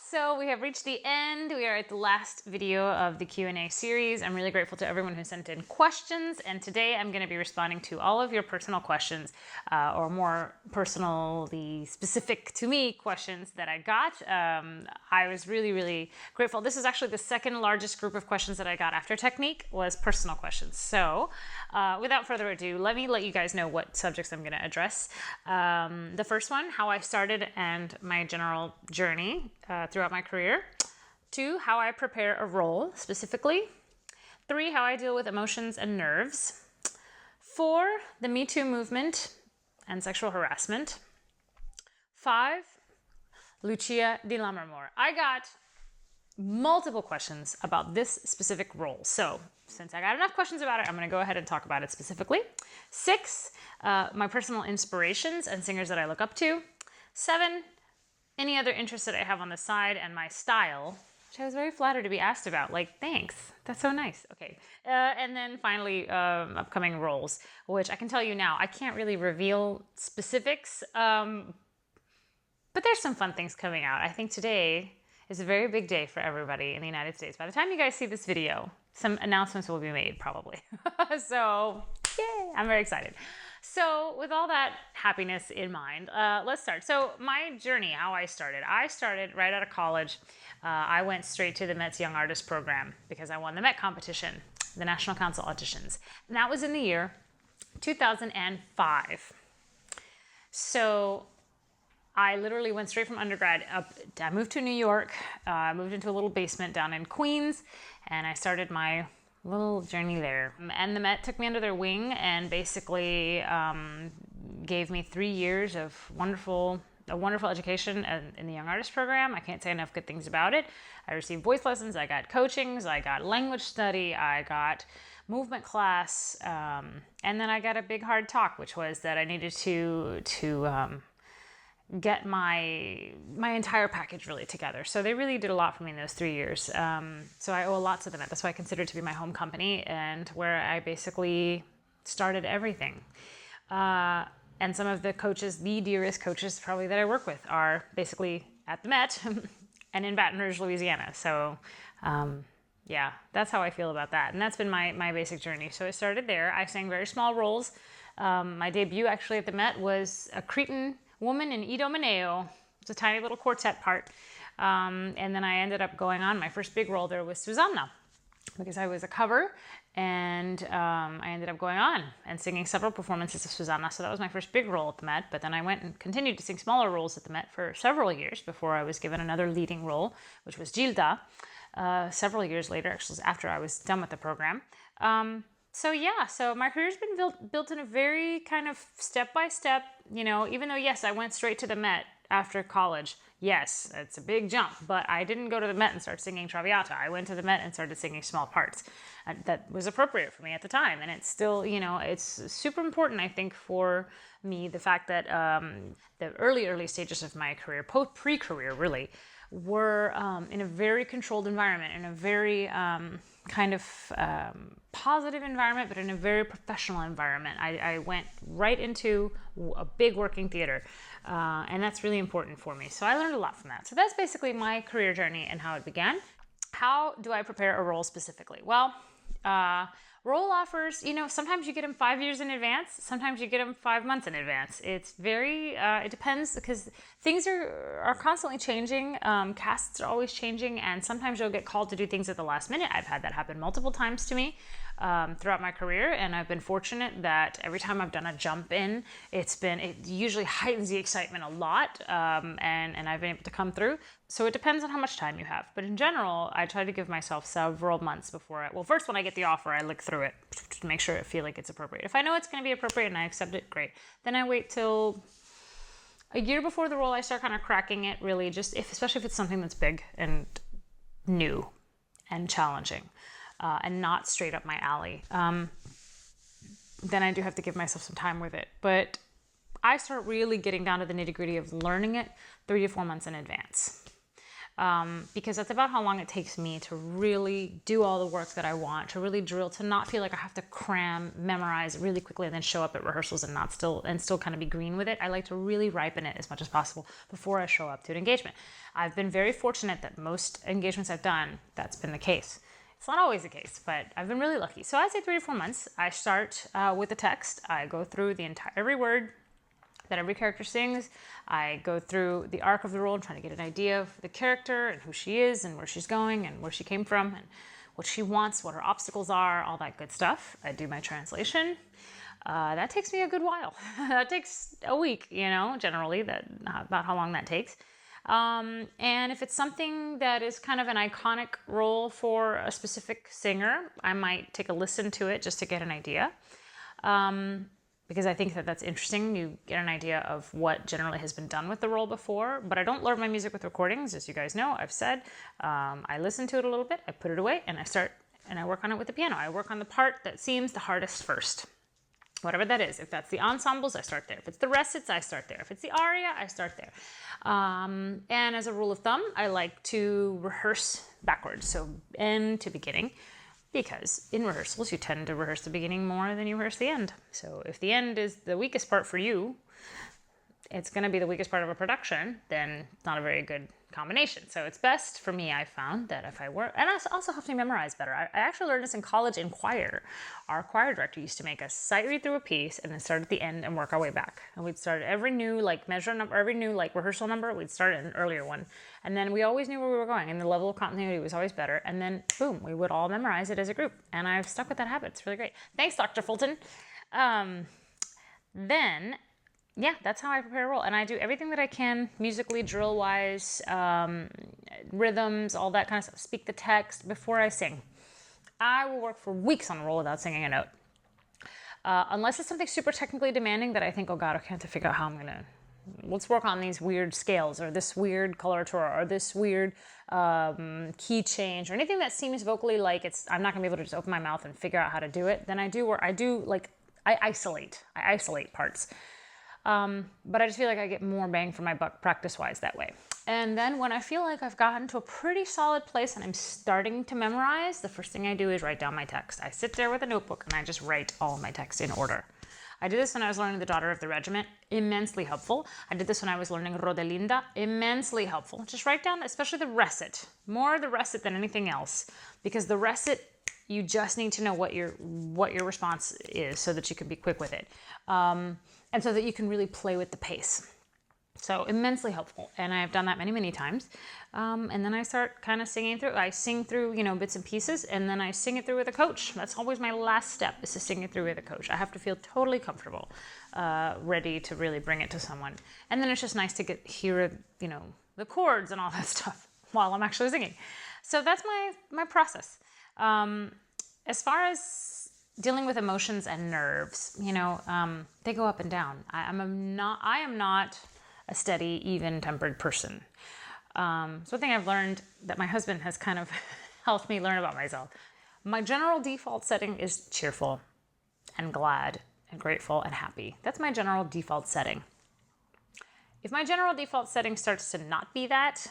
So we have reached the end. We are at the last video of the Q&A series. I'm really grateful to everyone who sent in questions, and today I'm going to be responding to all of your personal questions, or more personally specific to me questions that I got. I was really, really grateful. This is actually the second largest group of questions that I got after technique was personal questions. So without further ado, let me let you guys know what subjects I'm going to address. The first one, how I started and my general journey throughout my career. 2, how I prepare a role specifically. 3, how I deal with emotions and nerves. 4, the MeToo movement and sexual harassment. 5, Lucia Di Lammermoor. I got multiple questions about this specific role. So since I got enough questions about it, I'm going to go ahead and talk about it specifically. 6, my personal inspirations and singers that I look up to. 7, any other interests that I have on the side and my style, which I was very flattered to be asked about. Like, thanks. That's so nice. Okay. And then finally, upcoming roles, which I can tell you now, I can't really reveal specifics, but there's some fun things coming out. I think today is a very big day for everybody in the United States. By the time you guys see this video, some announcements will be made probably. So, yay, I'm very excited. So with all that happiness in mind, let's start. So my journey, how I started right out of college. I went straight to the Met's Young Artist Program because I won the Met competition, the National Council auditions. And that was in the year 2005. So I literally went straight from undergrad up. I moved to New York, moved into a little basement down in Queens, and I started my little journey there. And the Met took me under their wing and basically gave me 3 years of a wonderful education in the Young Artist Program. I can't say enough good things about it. I received voice lessons, I got coachings, I got language study, I got movement class, and then I got a big hard talk, which was that I needed to get my entire package really together. So they really did a lot for me in those 3 years. So I owe a lot to them. That's why I consider it to be my home company and where I basically started everything. And some of the coaches, the dearest coaches probably that I work with, are basically at the Met and in Baton Rouge, Louisiana. So yeah, that's how I feel about that. And that's been my basic journey. So I started there. I sang very small roles. My debut actually at the Met was a Cretan woman in Idomeneo. It's a tiny little quartet part. And then I ended up going on. My first big role there was Susanna, because I was a cover, and I ended up going on and singing several performances of Susanna. So that was my first big role at the Met. But then I went and continued to sing smaller roles at the Met for several years before I was given another leading role, which was Gilda, several years later, actually after I was done with the program. So yeah, so my career's been built in a very kind of step-by-step, even though, yes, I went straight to the Met after college. Yes, it's a big jump, but I didn't go to the Met and start singing Traviata. I went to the Met and started singing small parts. That was appropriate for me at the time. And it's still, it's super important, I think, for me, the fact that the early stages of my career, pre-career really, were in a very controlled environment, in a very kind of positive environment, but in a very professional environment. I went right into a big working theater, and that's really important for me. So I learned a lot from that. So that's basically my career journey and how it began. How do I prepare a role specifically? Well, role offers, sometimes you get them 5 years in advance. Sometimes you get them 5 months in advance. It's very, it depends, because things are constantly changing. Casts are always changing, and sometimes you'll get called to do things at the last minute. I've had that happen multiple times to me throughout my career, and I've been fortunate that every time I've done a jump in, it usually heightens the excitement a lot, and I've been able to come through. So it depends on how much time you have. But in general, I try to give myself several months before first when I get the offer, I look through it to make sure I feel like it's appropriate. If I know it's going to be appropriate and I accept it, great. Then I wait till a year before the role, I start kind of cracking it, really, especially if it's something that's big and new and challenging, and not straight up my alley. Then I do have to give myself some time with it. But I start really getting down to the nitty-gritty of learning it 3 to 4 months in advance. because that's about how long it takes me to really do all the work that I want, to really drill, to not feel like I have to cram, memorize really quickly, and then show up at rehearsals and still kind of be green with it. I like to really ripen it as much as possible before I show up to an engagement. I've been very fortunate that most engagements I've done, that's been the case. It's not always the case, but I've been really lucky. So I'd say 3 to 4 months. I start with the text. I go through every word that every character sings. I go through the arc of the role and try to get an idea of the character and who she is and where she's going and where she came from and what she wants, what her obstacles are, all that good stuff. I do my translation. That takes me a good while. That takes a week, generally, about how long that takes. And if it's something that is kind of an iconic role for a specific singer, I might take a listen to it just to get an idea. Because I think that that's interesting. You get an idea of what generally has been done with the role before, but I don't learn my music with recordings, as you guys know. I've said, I listen to it a little bit, I put it away, and I work on it with the piano. I work on the part that seems the hardest first. Whatever that is. If that's the ensembles, I start there. If it's the recits, I start there. If it's the aria, I start there. And as a rule of thumb, I like to rehearse backwards, so end to beginning, because in rehearsals, you tend to rehearse the beginning more than you rehearse the end. So if the end is the weakest part for you, it's going to be the weakest part of a production, then it's not a very good combination. So it's best for me, I found, that if I work, and I also helps me memorize better. I actually learned this in college in choir. Our choir director used to make us sight read through a piece and then start at the end and work our way back. And we'd start every new measure number, every new rehearsal number, we'd start at an earlier one. And then we always knew where we were going, and the level of continuity was always better. And then boom, we would all memorize it as a group. And I've stuck with that habit. It's really great. Thanks, Dr. Fulton. Yeah, that's how I prepare a role. And I do everything that I can musically, drill-wise, rhythms, all that kind of stuff. Speak the text before I sing. I will work for weeks on a role without singing a note. Unless it's something super technically demanding that I think, oh God, I can't figure out how I'm going to... Let's work on these weird scales or this weird coloratura or this weird key change or anything that seems vocally like I'm not going to be able to just open my mouth and figure out how to do it. Then I isolate parts. But I just feel like I get more bang for my buck practice-wise that way. And then when I feel like I've gotten to a pretty solid place and I'm starting to memorize, the first thing I do is write down my text. I sit there with a notebook and I just write all my text in order. I did this when I was learning The Daughter of the Regiment, immensely helpful. I did this when I was learning Rodelinda, immensely helpful. Just write down, especially the recit, more the recit than anything else, because the recit, you just need to know what your response is so that you can be quick with it. And so that you can really play with the pace. So immensely helpful. And I've done that many, many times. And then I start kind of singing through. I sing through, bits and pieces, and then I sing it through with a coach. That's always my last step, is to sing it through with a coach. I have to feel totally comfortable, ready to really bring it to someone. And then it's just nice to hear, the chords and all that stuff while I'm actually singing. So that's my process. As far as dealing with emotions and nerves, they go up and down. I am not a steady, even-tempered person. So one thing I've learned that my husband has kind of helped me learn about myself. My general default setting is cheerful and glad and grateful and happy. That's my general default setting. If my general default setting starts to not be that,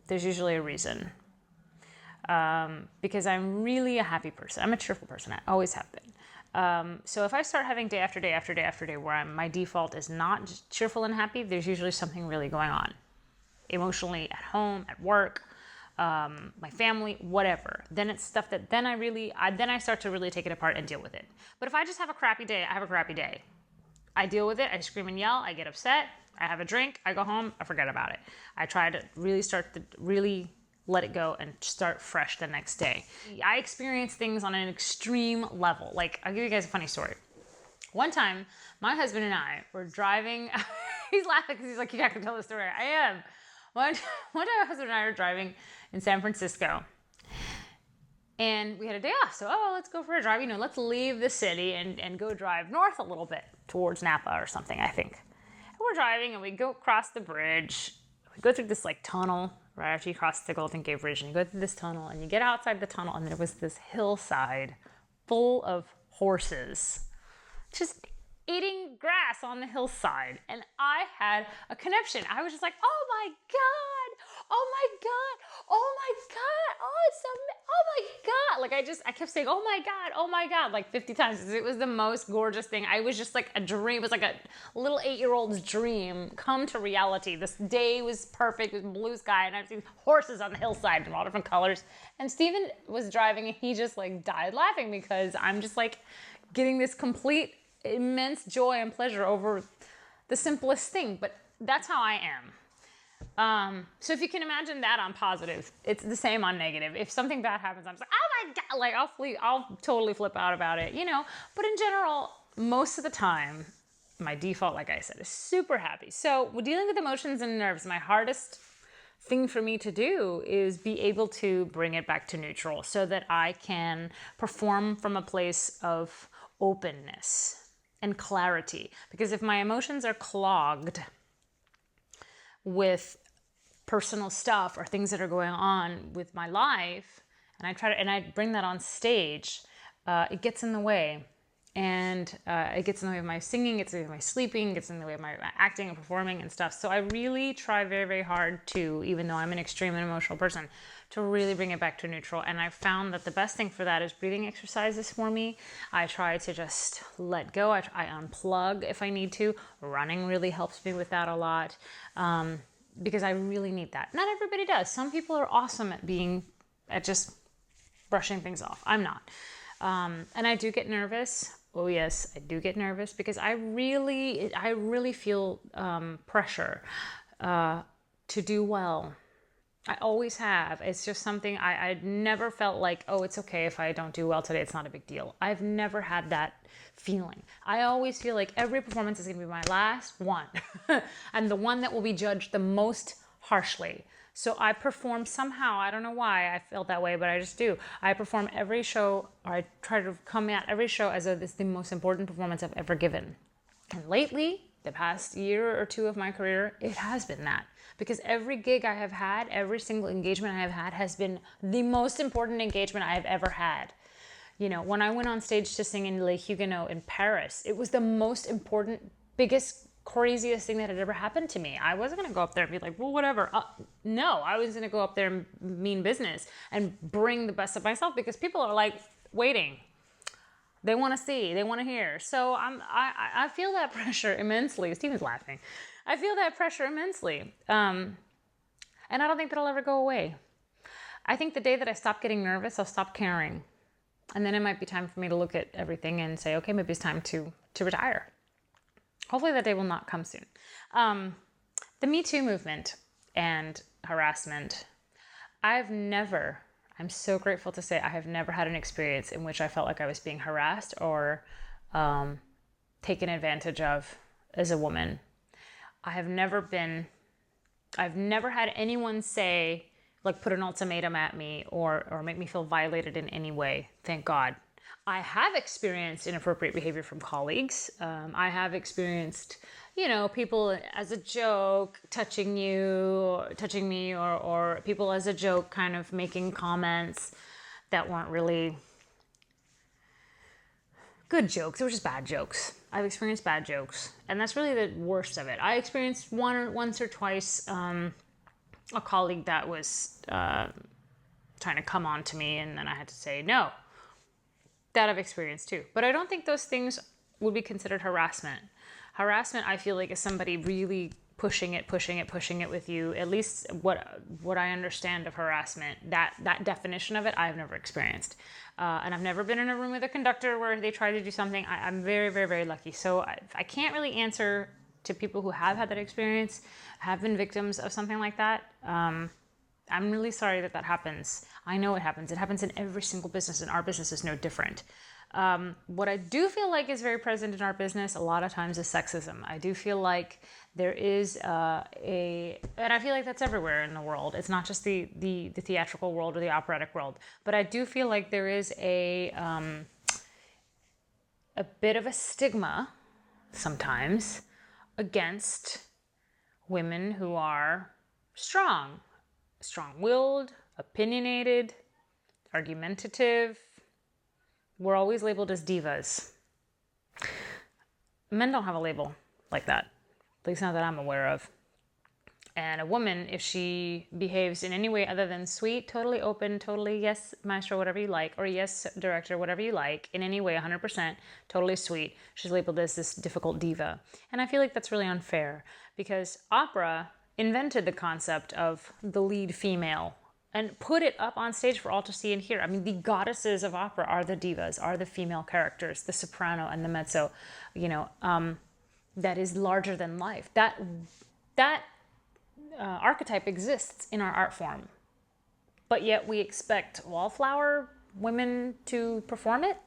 there's usually a reason. Because I'm really a happy person. I'm a cheerful person. I always have been. So if I start having day after day after day after day where my default is not just cheerful and happy, there's usually something really going on. Emotionally, at home, at work, my family, whatever. Then it's stuff that then I start to really take it apart and deal with it. But if I just have a crappy day, I have a crappy day. I deal with it. I scream and yell. I get upset. I have a drink. I go home. I forget about it. I try to really let it go and start fresh the next day. I experience things on an extreme level. I'll give you guys a funny story. One time, my husband and I were driving. He's laughing because he's like, you have to tell the story. I am. One time, my husband and I were driving in San Francisco. And we had a day off. So, let's go for a drive. Let's leave the city and go drive north a little bit towards Napa or something, I think. And we're driving and we go across the bridge. We go through this tunnel right after you cross the Golden Gate Bridge, and you go through this tunnel and you get outside the tunnel, and there was this hillside full of horses just eating grass on the hillside. And I had a connection. I was just like, oh my God, oh my God, oh my God, oh, oh my God. Like I kept saying, oh my God, like 50 times. It was the most gorgeous thing. I was just like a dream. It was like a little 8-year-old's dream come to reality. This day was perfect with blue sky, and I've seen horses on the hillside in all different colors. And Steven was driving, and he just like died laughing because I'm just like getting this complete immense joy and pleasure over the simplest thing. But that's how I am. So if you can imagine that on positive, it's the same on negative. If something bad happens, I'm just like, oh my God, like I'll totally flip out about it, you know? But in general, most of the time, my default, like I said, is super happy. So dealing with emotions and nerves, my hardest thing for me to do is be able to bring it back to neutral so that I can perform from a place of openness and clarity. Because if my emotions are clogged with personal stuff or things that are going on with my life, and I bring that on stage, it gets in the way. And it gets in the way of my singing, it gets in the way of my sleeping, it gets in the way of my acting and performing and stuff. So I really try very, very hard to, even though I'm an extreme and emotional person, to really bring it back to neutral. And I found that the best thing for that is breathing exercises for me. I try to just let go. I unplug if I need to. Running really helps me with that a lot, because I really need that. Not everybody does. Some people are awesome at just brushing things off. I'm not. And I do get nervous. Oh yes, I do get nervous because I really feel pressure to do well. I always have. It's just something I never felt like, oh, it's okay if I don't do well today. It's not a big deal. I've never had that feeling. I always feel like every performance is going to be my last one and the one that will be judged the most harshly. So I perform somehow, I don't know why I felt that way, but I just do. I perform every show, or I try to come at every show as though this is the most important performance I've ever given. And lately, the past year or two of my career, it has been that. Because every gig I have had, every single engagement I have had has been the most important engagement I have ever had. You know, when I went on stage to sing in Les Huguenots in Paris, it was the most important, biggest, craziest thing that had ever happened to me. I wasn't going to go up there and be like, well, whatever. No, I was going to go up there and mean business and bring the best of myself because people are like waiting. They want to see, they want to hear. So I feel that pressure immensely. Steven's laughing. I feel that pressure immensely. And I don't think that'll ever go away. I think the day that I stop getting nervous, I'll stop caring. And then it might be time for me to look at everything and say, okay, maybe it's time to retire. Hopefully that day will not come soon. The MeToo movement and harassment. I'm so grateful to say I have never had an experience in which I felt like I was being harassed or taken advantage of as a woman. I've never had anyone say, like put an ultimatum at me or make me feel violated in any way. Thank God. I have experienced inappropriate behavior from colleagues. I have experienced, people as a joke touching me or people as a joke kind of making comments that weren't really good jokes. They were just bad jokes. I've experienced bad jokes. And that's really the worst of it. I experienced once or twice a colleague that was trying to come on to me and then I had to say no. That I've experienced too. But I don't think those things would be considered harassment. Harassment, I feel like, is somebody really pushing it with you. At least what I understand of harassment, that definition of it, I've never experienced. And I've never been in a room with a conductor where they try to do something. I'm very, very, very lucky. So I can't really answer to people who have had that experience, have been victims of something like that. I'm really sorry that happens. I know it happens. It happens in every single business, and our business is no different. What I do feel like is very present in our business a lot of times is sexism. I do feel like there is and I feel like that's everywhere in the world. It's not just the theatrical world or the operatic world, but I do feel like there is a bit of a stigma sometimes against women who are strong-willed, opinionated, argumentative. We're always labeled as divas. Men don't have a label like that, at least not that I'm aware of. And a woman, if she behaves in any way other than sweet, totally open, totally yes, maestro, whatever you like, or yes, director, whatever you like, in any way, 100%, totally sweet, she's labeled as this difficult diva. And I feel like that's really unfair because opera invented the concept of the lead female and put it up on stage for all to see and hear. I mean, the goddesses of opera are the divas, are the female characters, the soprano and the mezzo, that is larger than life. That archetype exists in our art form, but yet we expect wallflower women to perform it.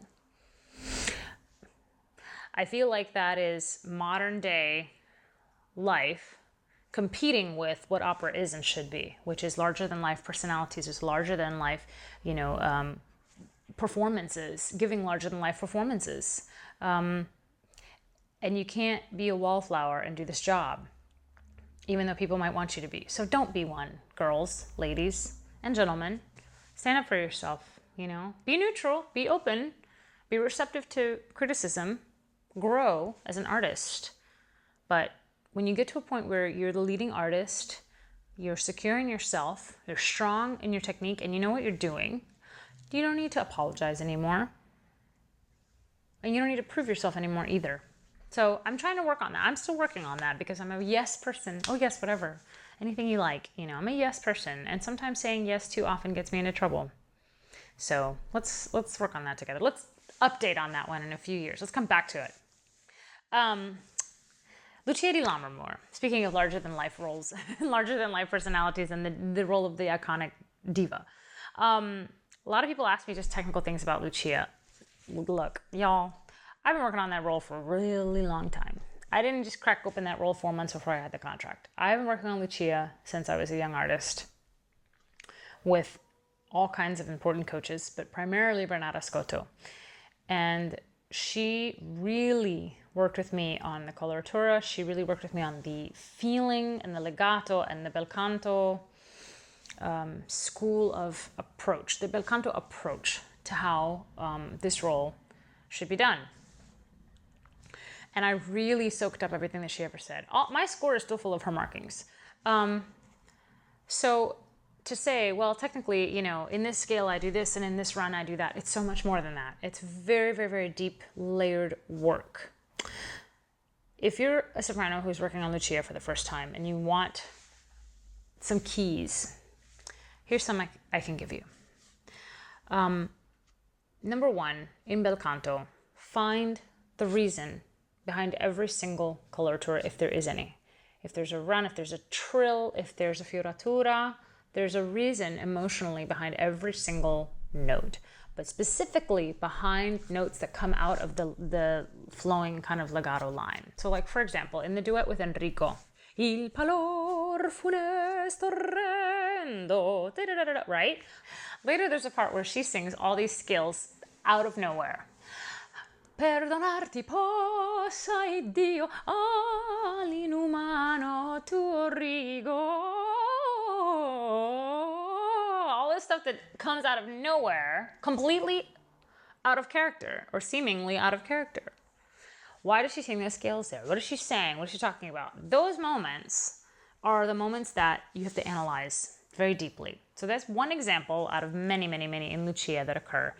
I feel like that is modern day life competing with what opera is and should be, which is larger than life personalities, is larger than life, performances, giving larger than life performances. And you can't be a wallflower and do this job, even though people might want you to be. So don't be one, girls, ladies, and gentlemen. Stand up for yourself, Be neutral, be open, be receptive to criticism, grow as an artist. But when you get to a point where you're the leading artist, you're secure in yourself, you're strong in your technique, and you know what you're doing, you don't need to apologize anymore. And you don't need to prove yourself anymore either. So I'm trying to work on that. I'm still working on that because I'm a yes person. Oh, yes, whatever. Anything you like. I'm a yes person. And sometimes saying yes too often gets me into trouble. So let's work on that together. Let's update on that one in a few years. Let's come back to it. Lucia Di Lammermoor, speaking of larger than life roles, larger than life personalities, and the role of the iconic diva. A lot of people ask me just technical things about Lucia. Look, y'all, I've been working on that role for a really long time. I didn't just crack open that role 4 months before I had the contract. I've been working on Lucia since I was a young artist with all kinds of important coaches, but primarily Bernarda Scotto. And she really worked with me on the coloratura. She really worked with me on the feeling and the legato and the bel canto school of approach, the bel canto approach to how this role should be done. And I really soaked up everything that she ever said. My score is still full of her markings. So to say, well, technically, in this scale I do this and in this run I do that, it's so much more than that. It's very, very, very deep, layered work. If you're a soprano who's working on Lucia for the first time and you want some keys, here's some I can give you. Number one, in bel canto, find the reason behind every single coloratura, if there is any. If there's a run, if there's a trill, if there's a fioratura, there's a reason emotionally behind every single note, but specifically behind notes that come out of the flowing kind of legato line. So like, for example, in the duet with Enrico, il pallor funesto rendo, right? Later there's a part where she sings all these scales out of nowhere. Perdonarti possa Dio all'inumano tuo rigo. All this stuff that comes out of nowhere, completely out of character or seemingly out of character. Why does she sing those scales there? What is she saying? What is she talking about? Those moments are the moments that you have to analyze very deeply. So that's one example out of many, many, many in Lucia that occur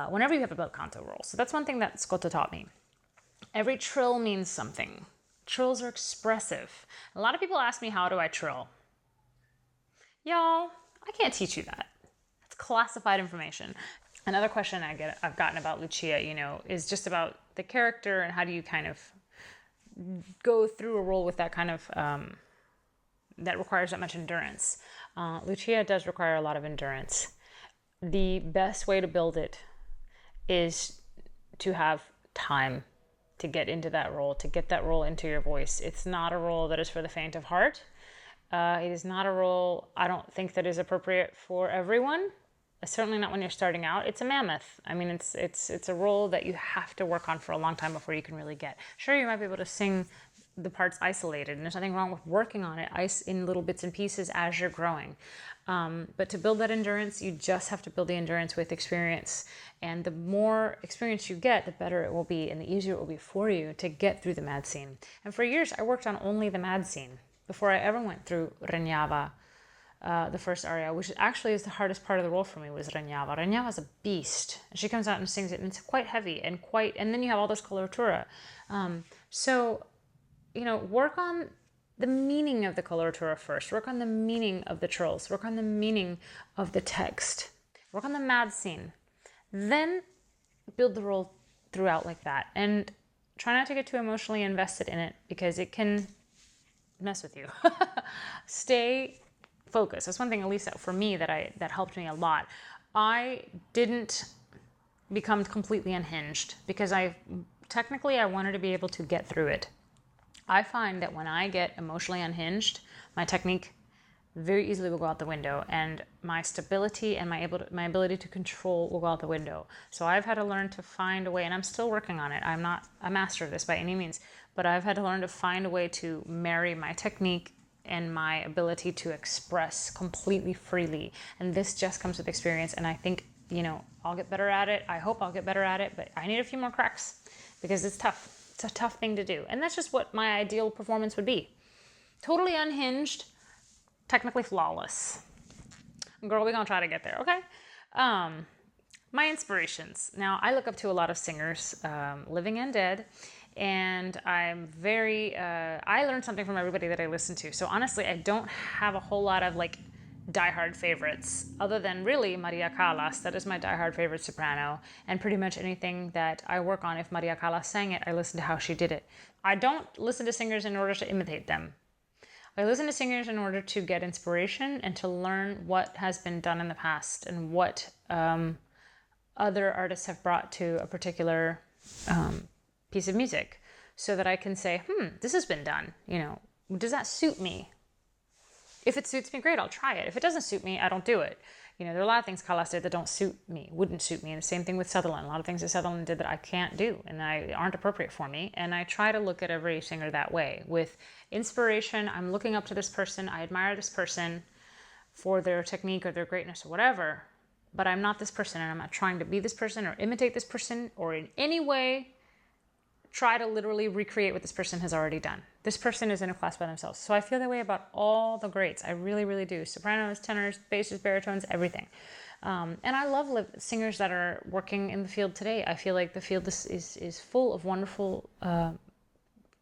whenever you have a bel canto role. So that's one thing that Scotto taught me. Every trill means something. Trills are expressive. A lot of people ask me, how do I trill? Y'all, I can't teach you that. It's classified information. Another question I've gotten about Lucia, is just about the character and how do you kind of go through a role with that kind of, that requires that much endurance. Lucia does require a lot of endurance. The best way to build it is to have time to get into that role, to get that role into your voice. It's not a role that is for the faint of heart. It is not a role, I don't think, that is appropriate for everyone. Certainly not when you're starting out. It's a mammoth. I mean, it's a role that you have to work on for a long time before you can really get. Sure, you might be able to sing the parts isolated, and there's nothing wrong with working on it in little bits and pieces as you're growing. But to build that endurance, you just have to build the endurance with experience. And the more experience you get, the better it will be and the easier it will be for you to get through the mad scene. And for years, I worked on only the mad scene. before I ever went through Regnava, the first aria, which actually is the hardest part of the role for me, was Regnava. Regnava is a beast. She comes out and sings it, and it's quite heavy and then you have all this coloratura. So, work on the meaning of the coloratura first. Work on the meaning of the trills. Work on the meaning of the text. Work on the mad scene. Then build the role throughout like that. And try not to get too emotionally invested in it because it can mess with you. Stay focused. That's one thing, at least for me, that helped me a lot. I didn't become completely unhinged because I wanted to be able to get through it. I find that when I get emotionally unhinged, my technique very easily will go out the window, and my stability and my ability to control will go out the window. So I've had to learn to find a way, and I'm still working on it. I'm not a master of this by any means, but I've had to learn to find a way to marry my technique and my ability to express completely freely. And this just comes with experience, and I think, I'll get better at it. I hope I'll get better at it, but I need a few more cracks because it's tough. It's a tough thing to do. And that's just what my ideal performance would be. Totally unhinged, technically flawless. Girl, we're gonna try to get there, okay? My inspirations. Now, I look up to a lot of singers, living and dead, and I'm I learn something from everybody that I listen to. So honestly, I don't have a whole lot of diehard favorites, other than really Maria Callas. That is my diehard favorite soprano, and pretty much anything that I work on, if Maria Callas sang it, I listen to how she did it. I don't listen to singers in order to imitate them. I listen to singers in order to get inspiration and to learn what has been done in the past and what other artists have brought to a particular piece of music, so that I can say, this has been done. Does that suit me? If it suits me, great, I'll try it. If it doesn't suit me, I don't do it. There are a lot of things Callas did that wouldn't suit me. And the same thing with Sutherland. A lot of things that Sutherland did that I can't do and aren't appropriate for me. And I try to look at every singer that way. With inspiration, I'm looking up to this person. I admire this person for their technique or their greatness or whatever. But I'm not this person, and I'm not trying to be this person or imitate this person or in any way try to literally recreate what this person has already done. This person is in a class by themselves. So I feel that way about all the greats. I really, really do. Sopranos, tenors, basses, baritones, everything. And I love singers that are working in the field today. I feel like the field is full of wonderful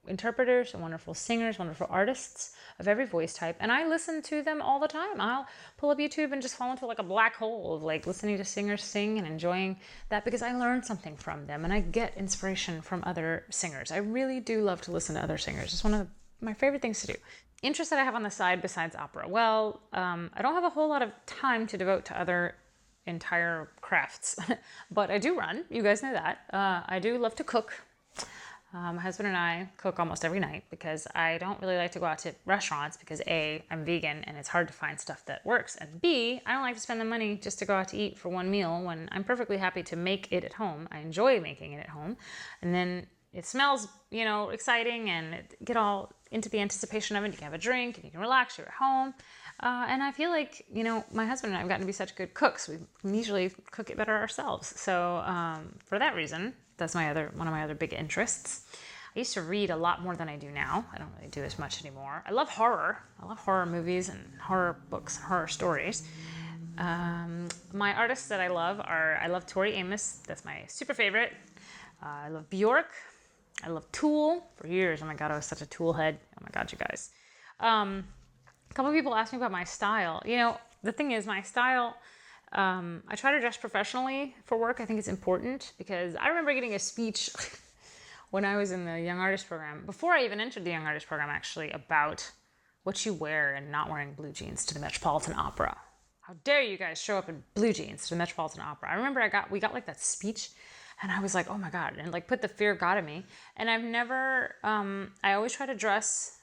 interpreters and wonderful singers, wonderful artists of every voice type. And I listen to them all the time. I'll pull up YouTube and just fall into a black hole of listening to singers sing and enjoying that, because I learn something from them and I get inspiration from other singers. I really do love to listen to other singers. It's one of my favorite things to do. Interests that I have on the side besides opera. Well, I don't have a whole lot of time to devote to other entire crafts, but I do run. You guys know that. I do love to cook. My husband and I cook almost every night because I don't really like to go out to restaurants because A, I'm vegan and it's hard to find stuff that works, and B, I don't like to spend the money just to go out to eat for one meal when I'm perfectly happy to make it at home. I enjoy making it at home, and then it smells, exciting, and get all into the anticipation of it. You can have a drink and you can relax, you're at home. And I feel like, my husband and I have gotten to be such good cooks. We can usually cook it better ourselves. So for that reason, that's one of my other big interests. I used to read a lot more than I do now. I don't really do as much anymore. I love horror. I love horror movies and horror books and horror stories. My artists that I love Tori Amos. That's my super favorite. I love Bjork. I love Tool. For years, oh my God, I was such a Tool head. Oh my God, you guys. A couple of people asked me about my style. The thing is, my style, I try to dress professionally for work. I think it's important because I remember getting a speech when I was in the Young Artist Program, before I even entered the Young Artist Program, actually, about what you wear and not wearing blue jeans to the Metropolitan Opera. How dare you guys show up in blue jeans to the Metropolitan Opera? I remember we got that speech, and I was like, oh my God, and put the fear of God in me. And I've never, I always try to dress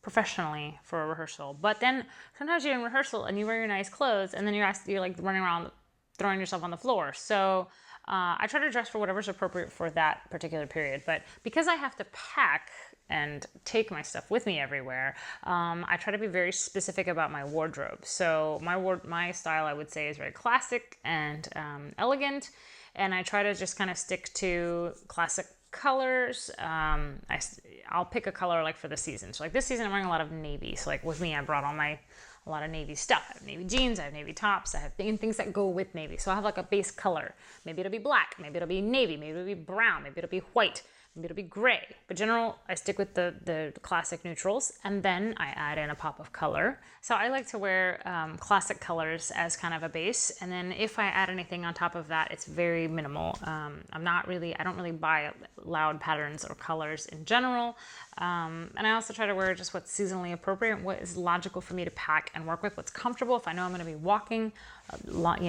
professionally for a rehearsal, but then sometimes you're in rehearsal and you wear your nice clothes, and then you're running around throwing yourself on the floor. So I try to dress for whatever's appropriate for that particular period. But because I have to pack and take my stuff with me everywhere, I try to be very specific about my wardrobe. So my style, I would say, is very classic and elegant, and I try to just kind of stick to classic colors, I'll pick a color like for the season. So like this season I'm wearing a lot of navy. So like with me, I brought on a lot of navy stuff. I have navy jeans, I have navy tops, I have things that go with navy. So I have like a base color. Maybe it'll be black, maybe it'll be navy, maybe it'll be brown, maybe it'll be white, maybe it'll be gray. But general, I stick with the classic neutrals, and then I add in a pop of color. So I like to wear classic colors as kind of a base, and then if I add anything on top of that, it's very minimal. I don't really buy loud patterns or colors in general. And I also try to wear just what's seasonally appropriate, what is logical for me to pack and work with, what's comfortable. If I know I'm going to be walking a lot,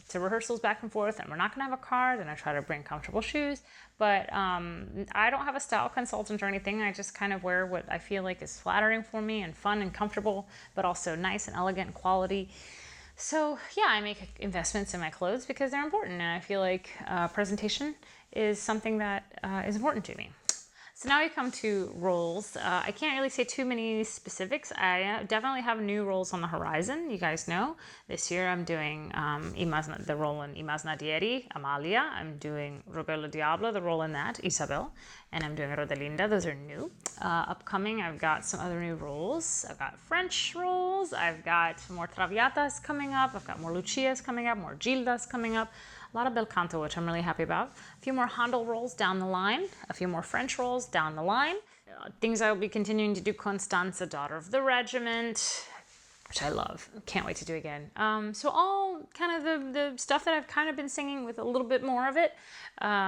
to rehearsals back and forth, and we're not going to have a car, then I try to bring comfortable shoes. But I don't have a style consultant or anything. I just kind of wear what I feel like is flattering for me and fun and comfortable, but also nice and elegant quality. So yeah, I make investments in my clothes because they're important, and I feel like presentation is something that is important to me. So now we come to roles. I can't really say too many specifics. I definitely have new roles on the horizon. You guys know this year I'm doing the role in I Masnadieri, Amalia. I'm doing Robello Diablo, the role in that, Isabel. And I'm doing Rodelinda. Those are new. Upcoming, I've got some other new roles. I've got French roles. I've got more Traviatas coming up. I've got more Lucias coming up, more Gildas coming up. A lot of bel canto, which I'm really happy about. A few more Handel roles down the line. A few more French roles down the line. Things I will be continuing to do. Constanza, Daughter of the Regiment, which I love. Can't wait to do again. So all kind of the stuff that I've kind of been singing with a little bit more of it. I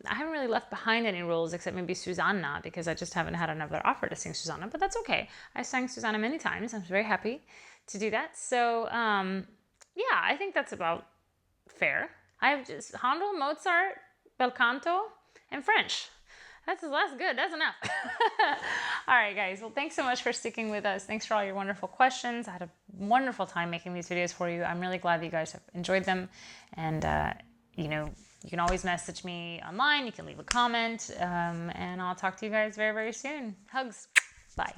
haven't really left behind any roles except maybe Susanna, because I just haven't had another offer to sing Susanna, but that's okay. I sang Susanna many times. I'm very happy to do that. So yeah, I think that's about fair. I have just Handel, Mozart, bel canto, and French. That's good. That's enough. All right, guys. Well, thanks so much for sticking with us. Thanks for all your wonderful questions. I had a wonderful time making these videos for you. I'm really glad that you guys have enjoyed them. And, you can always message me online. You can leave a comment. And I'll talk to you guys very, very soon. Hugs. Bye.